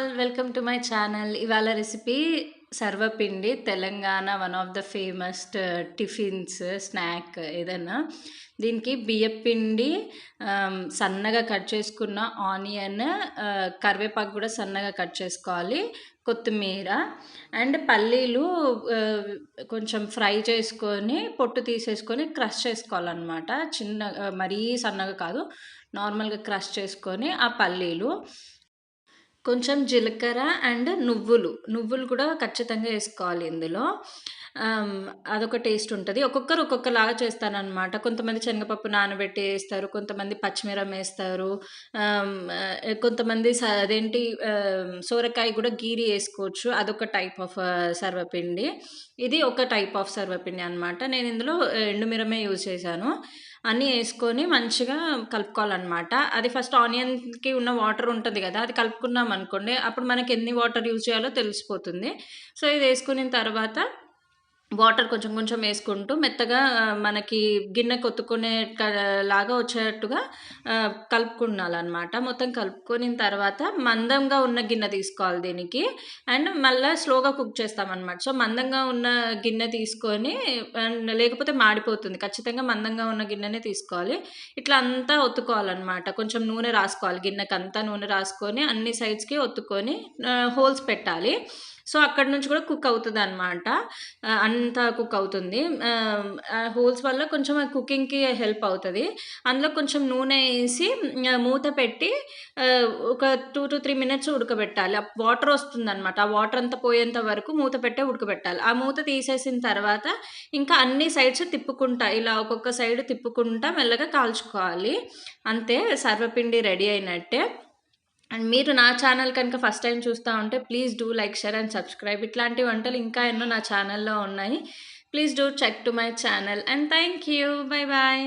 All welcome to my channel. ఇవాళ recipe sarvapindi. Telangana one of the famous tiffins, snack ఏదైనా. దీనికి బియ్యపిండి, సన్నగా కట్ చేసుకున్న ఆనియన్, కరివేపాకు కూడా సన్నగా కట్ చేసుకోవాలి, కొత్తిమీర అండ్ పల్లీలు కొంచెం ఫ్రై చేసుకొని పొట్టు తీసేసుకొని క్రష్ చేసుకోవాలన్నమాట. మరీ సన్నగా కాదు, నార్మల్గా క్రష్ చేసుకొని ఆ పల్లీలు, కొంచెం జీలకర్ర అండ్ నువ్వులు కూడా ఖచ్చితంగా వేసుకోవాలి ఇందులో. అదొక టేస్ట్ ఉంటుంది. ఒక్కొక్కరు ఒక్కొక్కలాగా చేస్తారనమాట. కొంతమంది శనగపప్పు నానబెట్టి వేస్తారు, కొంతమంది పచ్చిమిరం వేస్తారు, కొంతమంది అదేంటి సోరకాయ కూడా గీరి వేసుకోవచ్చు. అదొక టైప్ ఆఫ్ సర్వపిండి. ఇది ఒక టైప్ ఆఫ్ సర్వపిండి అనమాట. నేను ఇందులో ఎండుమిరమే యూజ్ చేశాను. అన్నీ వేసుకొని మంచిగా కలుపుకోవాలన్నమాట. అది ఫస్ట్ ఆనియన్‌కి ఉన్న వాటర్ ఉంటుంది కదా, అది కలుపుకున్నాం అనుకోండి, అప్పుడు మనకి ఎన్ని వాటర్ యూజ్ చేయాలో తెలిసిపోతుంది. సో, ఇది వేసుకున్న తర్వాత వాటర్ కొంచెం కొంచెం వేసుకుంటూ మెత్తగా మనకి గిన్నెకి ఒత్తుకునే లాగా వచ్చేటట్టుగా కలుపుకున్నాలన్నమాట. మొత్తం కలుపుకొనిన తర్వాత మందంగా ఉన్న గిన్నె తీసుకోవాలి దీనికి. అండ్ మళ్ళీ స్లోగా కుక్ చేస్తామన్నమాట. సో, మందంగా ఉన్న గిన్నె తీసుకొని, అండ్ లేకపోతే మాడిపోతుంది. ఖచ్చితంగా మందంగా ఉన్న గిన్నెనే తీసుకోవాలి. ఇట్లా అంతా ఒత్తుకోవాలన్నమాట. కొంచెం నూనె రాసుకోవాలి, గిన్నెకంతా నూనె రాసుకొని అన్ని సైడ్స్‌కి ఒత్తుకొని హోల్స్ పెట్టాలి. సో, అక్కడి నుంచి కూడా కుక్ అవుతుందన్నమాట. అంతా కుక్ అవుతుంది. హోల్స్ వల్ల కొంచెం కుకింగ్‌కి హెల్ప్ అవుతది. అందులో కొంచెం నూనె ఏసి మూత పెట్టి ఒక 2-3 మినిట్స్ ఉడకబెట్టాలి. వాటర్ వస్తుందన్నమాట. ఆ వాటర్ అంతా పోయేంత వరకు మూత పెట్టే ఉడకబెట్టాలి. ఆ మూత తీసేసిన తర్వాత ఇంకా అన్ని సైడ్స్ తిప్పుకుంటా, ఇలా ఒక్కొక్క సైడ్ తిప్పుకుంటా మెల్లగా కాల్చుకోవాలి. అంతే, సర్వపిండి రెడీ అయినట్టే. అండ్ మీరు నా ఛానల్ కనుక ఫస్ట్ టైం చూస్తా ఉంటే please do like, share and subscribe. ఇట్లాంటి వంటలు ఇంకా ఎన్నో నా ఛానల్‌లో ఉన్నాయి. Please do check to my channel and thank you. Bye bye.